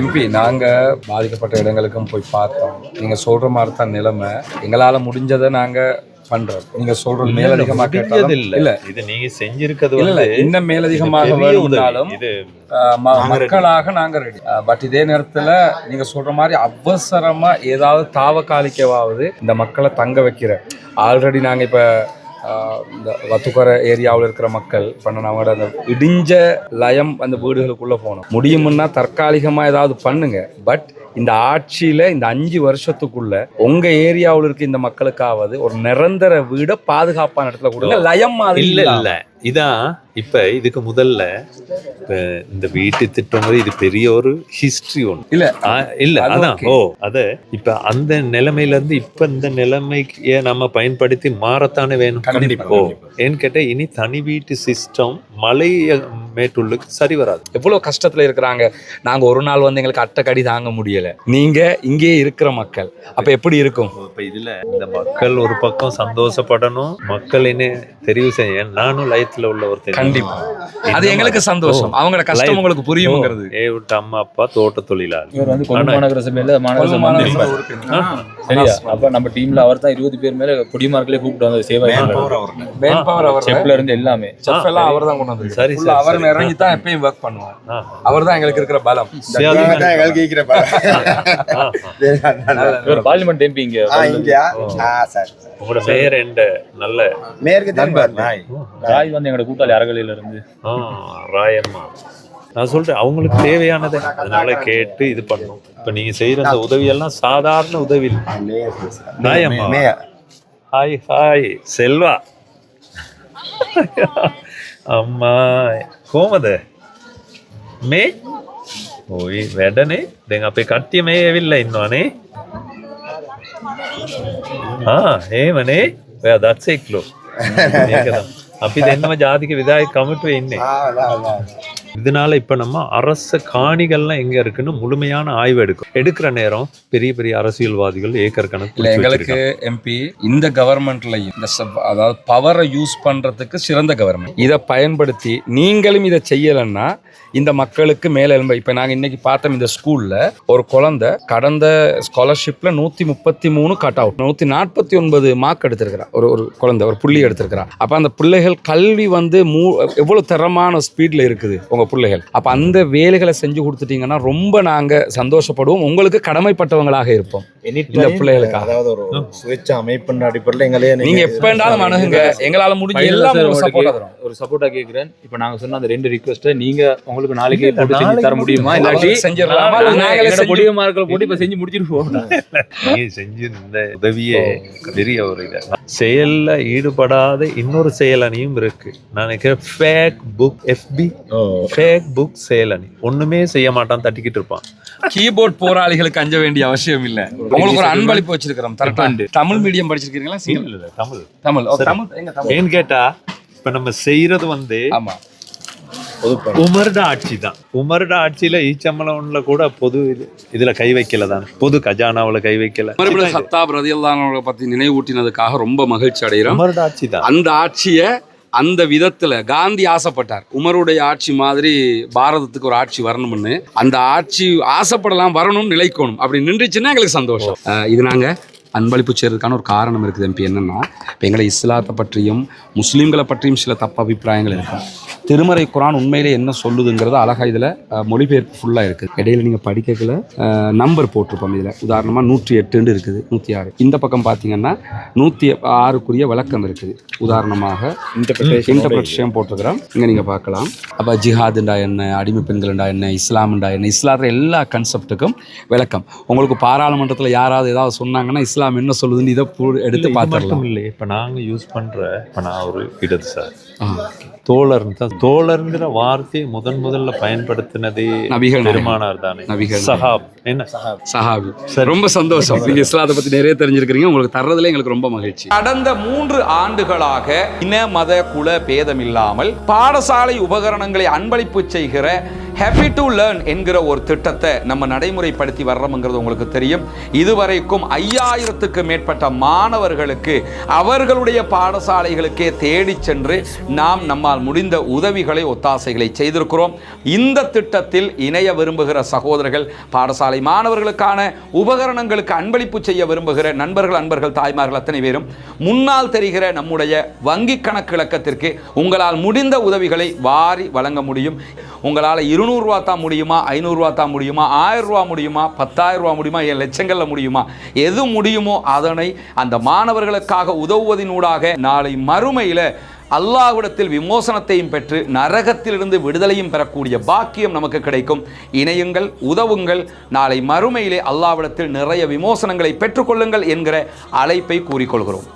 MP நாங்கள் பாதிக்கப்பட்ட இடங்களுக்கும் போய் பார்த்தோம். நீங்கள் சொல்கிற மாதிரி தான் நிலைமை. எங்களால் முடிஞ்சதை நாங்கள் பண்றோம். நீங்க சொல்றது மேலதிகமாக கேட்டாலும் இல்ல, இது நீங்க செஞ்சிருக்கிறது இல்ல இன்னும் மேலதிகமாக வேணும்னாலும் மக்களாக நாங்க ரெடி. பட் இதே நேரத்துல நீங்க சொல்ற மாதிரி அவசரமா ஏதாவது தாவக்காலிக்கவாவது இந்த மக்களை தங்க வைக்கிற ஆல்ரெடி நாங்க இப்ப இந்த வத்துக்கர ஏரியாவில் இருக்கிற மக்கள் பண்ண நாங்களோட அந்த இடிஞ்ச லயம் அந்த வீடுகளுக்குள்ள போனோம். முடியும்னா தற்காலிகமாக ஏதாவது பண்ணுங்க. பட் இந்த ஆட்சியில இந்த 5 வருஷத்துக்குள்ள உங்க ஏரியாவில் இருக்க இந்த மக்களுக்காவது ஒரு நிரந்தர வீட பாதுகாப்பான இடத்துல கொடுங்க. லயம் மாதிரி இல்ல இதான் இப்ப இதுக்கு முதல்ல இந்த வீட்டு திட்டம் மாதிரி இது பெரிய ஒரு ஹிஸ்டரி ஒன்று இல்ல அதான் அத இப்ப அந்த நிலைமையில இருந்து இப்ப இந்த நிலைமைக்கு நம்ம பயன்படுத்தி மாறத்தானே வேணும். ஏன்னு கேட்டா இனி தனி வீட்டு சிஸ்டம் மலை மேட்டுள்ளுக்கு சரி வராது. எவ்வளவு கஷ்டத்துல இருக்கிறாங்க. நாங்க ஒரு நாள் வந்து எங்களுக்கு அட்டைக்கடி தாங்க முடியல. நீங்க இங்கே இருக்கிற மக்கள் அப்ப எப்படி இருக்கும்? இப்ப இதுல இந்த மக்கள் ஒரு பக்கம் சந்தோஷப்படணும், மக்கள் என்ன தெரிவு செய்ய. நானும் லயத்துல உள்ள ஒருத்தர். கண்டிப்பா அது எங்களுக்கு சந்தோஷம். அவங்களோட கஷ்டம் உங்களுக்கு புரியுங்கிறது. விட்டு அம்மா அப்பா தோட்ட தொழிலாளர். இவர் வந்து கொங்கு மாநகர சபையில சரியா? அப்ப நம்ம டீம்ல அவர் தான் 20 பேர் மேல குடிமார்களே கூப்பிட்டு வந்தது. சேவா செப்ல இருந்து எல்லாமே அவர் தான் கொண்டு வந்து. சரி, அவர் இறங்கி தான் எப்பயும் ஒர்க் பண்ணுவார். அவர் தான் எங்களுக்கு இருக்கிற பலம். பார்லிமெண்ட் எம்பி இங்க. உங்களோட மேயர் என்ற நல்ல ராய் வந்து எங்களோட கூட்டாளி அரகலையில இருந்து ராயம்மா. நான் சொல்றேன் அவங்களுக்கு தேவையானதை அதனால கேட்டு இது பண்ணும். இப்ப நீங்க செய்யற அந்த உதவி எல்லாம் சாதாரண உதவி. ராயம்மா ஹாய் ஹாய் செல்வா අම්මා කොහමද මේ ඔයි වැඩනේ දැන් අපේ කට්ටිය මේ ඇවිල්ලා ඉන්නවනේ එහෙමනේ ඔයා දත්සෙක්ලෝ මේක තමයි අපි දෙන්නම ජාතික විධායක කමිටුවේ ඉන්නේ. இதனால இப்ப நம்ம அரச காணிகள்லாம் எங்க இருக்குன்னு முழுமையான ஆய்வு எடுக்கிற நேரம் பெரிய பெரிய அரசியல்வாதிகள் ஏக்கர் கணக்கு. எங்களுக்கு எம்பி இந்த கவர்மெண்ட்லையும் இந்த அதாவது பவரை யூஸ் பண்றதுக்கு சிறந்த கவர்மெண்ட். இதை பயன்படுத்தி நீங்களும் இதை செய்யலைன்னா இந்த மக்களுக்கு மேல எழும்ப. இப்ப நாங்க இன்னைக்கு பார்த்தோம் இந்த ஸ்கூல்ல ஒரு குழந்தை கடந்த ஸ்காலர்ஷிப்ல 133 கட் அவுட் 149 மார்க் எடுத்திருக்கிறா. ஒரு குழந்தை ஒரு புள்ளி எடுத்திருக்கிறா. அப்ப அந்த பிள்ளைகள் கல்வி வந்து எவ்வளவு தரமான ஸ்பீட்ல இருக்குது உங்க பிள்ளைகள். அப்ப அந்த வேலைகளை செஞ்சு கொடுத்துட்டீங்கன்னா ரொம்ப நாங்க சந்தோஷப்படுவோம். உங்களுக்கு கடமைப்பட்டவங்களாக இருப்போம் இந்த பிள்ளைகளுக்கு. அதாவது ஒரு சுயேட்சை அமைப்பின் அடிப்படையில் எங்களே நீங்க எப்ப வேண்டாலும் அணுகுங்க. எங்களால முடிஞ்ச எல்லாம் ஒரு சப்போர்ட்டா கேக்குறேன். இப்ப நாங்க சொன்ன அந்த 2 ரிக்வெஸ்ட் நீங்க உங்களுக்கு நாளைக்கு போட்டு செஞ்சு தர முடியுமா? இல்லாட்டி செஞ்சிடலாமா? பொடியமார்கள் போட்டு இப்ப செஞ்சு முடிச்சிருப்போம். நீங்க செஞ்சு இந்த உதவியே பெரிய ஒரு இது. செயல்ல ஈடுபடாத இன்னொரு செயலணியும் இருக்கு. நான் நினைக்கிறேன் ஃபேக் புக் எஃபி ஃபேக் புக் செயலணி. ஒண்ணுமே செய்ய மாட்டான், தட்டிக்கிட்டு இருப்பான். கீபோர்ட் போராளிகளுக்கு அஞ்ச வேண்டிய அவசியம் இல்ல. உங்களுக்கு ஒரு அன்பளிப்பு வச்சிருக்கிறோம். தமிழ் மீடியம் படிச்சிருக்கீங்களா? தமிழ். ஏன்னு கேட்டா இப்ப நம்ம செய்யறது வந்து ஆமா உமர்ட ஆட்சி தான். உமர்ட ஆட்சியில ஈச்சம்பளம்ல கூட பொது இதுல கை வைக்கல தான், பொது கஜானாவுல கை வைக்கல. ஹத்தாப் ரலியல்லாஹு அன்ஹு பத்தி நினைவூட்டினதுக்காக ரொம்ப மகிழ்ச்சி அடைகிறோம். உமர்ட ஆட்சி தான். அந்த ஆட்சியை அந்த விதத்துல காந்தி ஆசைப்பட்டார். உமருடைய ஆட்சி மாதிரி பாரதத்துக்கு ஒரு ஆட்சி வரணும்னு. அந்த ஆட்சி ஆசைப்படலாம், வரணும், நிலைக்கணும். அப்படி நின்றுச்சுன்னா எங்களுக்கு சந்தோஷம். இது நாங்க அன்பளிப்பு செய்யறதுக்கான ஒரு காரணம் இருக்குது எம்பி. என்னன்னா இப்போ எங்களை இஸ்லாத்தை பற்றியும் முஸ்லீம்களை பற்றியும் சில தப்பு அபிப்பிராயங்கள் இருக்கு. திருமறை குரான் உண்மையிலே என்ன சொல்லுதுங்கிறது அழகா இதில் மொழிபெயர்ப்பு ஃபுல்லாக இருக்குது. இடையில நீங்கள் படிக்கல நம்பர் போட்டிருப்போம். இதில் உதாரணமாக 108 இருக்குது, 106. இந்த பக்கம் பார்த்தீங்கன்னா 106க்குரிய விளக்கம் இருக்குது. உதாரணமாக இன்டர்பிரேஷன் போட்டிருக்கிறோம். இங்கே நீங்கள் பார்க்கலாம். அப்போ ஜிஹாதுண்டா என்ன, அடிமை பெண்கள்ண்டா என்ன, இஸ்லாம்ண்டா என்ன, இஸ்லாத்துல எல்லா கன்செப்டுக்கும் விளக்கம். உங்களுக்கு பாராளுமன்றத்தில் யாராவது ஏதாவது சொன்னாங்கன்னா இஸ்லாம் என்ன சொல்லுதுன்னு இதை எடுத்து பார்த்துடலாம். இல்லை இப்ப நாங்க யூஸ் பண்ற இப்ப நான் ஒரு இடதுசாரி தோழர்ங்கிற வார்த்தையை முதல்ல பயன்படுத்தினதே பெருமானார் தானே. சஹாப் என்ன சஹாபி. ரொம்ப சந்தோஷம். நீங்க இஸ்லாத்தை பத்தி நிறைய தெரிஞ்சிருக்கிறீங்க. உங்களுக்கு தர்றதுல எங்களுக்கு ரொம்ப மகிழ்ச்சி. கடந்த 3 ஆண்டுகளாக இன மத குல பேதமில்லாமல் பாடசாலை உபகரணங்களை அன்பளிப்பு செய்கிற ஹேப்பி டு லேர்ன் என்கிற ஒரு திட்டத்தை நம்ம நடைமுறைப்படுத்தி வர்றோம்ங்கிறது உங்களுக்கு தெரியும். இதுவரைக்கும் 5000க்கு மேற்பட்ட மாணவர்களுக்கு அவர்களுடைய பாடசாலைகளுக்கே தேடி சென்று நாம் நம்மால் முடிந்த உதவிகளை ஒத்தாசைகளை செய்திருக்கிறோம். இந்த திட்டத்தில் இணைய விரும்புகிற சகோதரர்கள், பாடசாலை மாணவர்களுக்கான உபகரணங்களுக்கு அன்பளிப்பு செய்ய விரும்புகிற நண்பர்கள், அன்பர்கள், தாய்மார்கள் அத்தனை பேரும் முன்னால் தெரிகிற நம்முடைய வங்கி கணக்கு இலக்கத்திற்கு உங்களால் முடிந்த உதவிகளை வாரி வழங்க முடியும். உங்களால் 200 ரூபா தான் முடியுமா, 500 ரூபா தான் முடியுமா, 1000 ரூபா முடியுமா, 10,000 ரூபா முடியுமா, என் லட்சங்களில் முடியுமா, எது முடியுமோ அதனை அந்த மாணவர்களுக்காக உதவுவதினூடாக நாளை மறுமையில் அல்லாஹ்விடத்தில் விமோசனத்தையும் பெற்று நரகத்திலிருந்து விடுதலையும் பெறக்கூடிய பாக்கியம் நமக்கு கிடைக்கும். இணையுங்கள், உதவுங்கள். நாளை மறுமையிலே அல்லாஹ்விடத்தில் நிறைய விமோசனங்களை பெற்றுக்கொள்ளுங்கள் என்கிற அழைப்பை கூறிக்கொள்கிறோம்.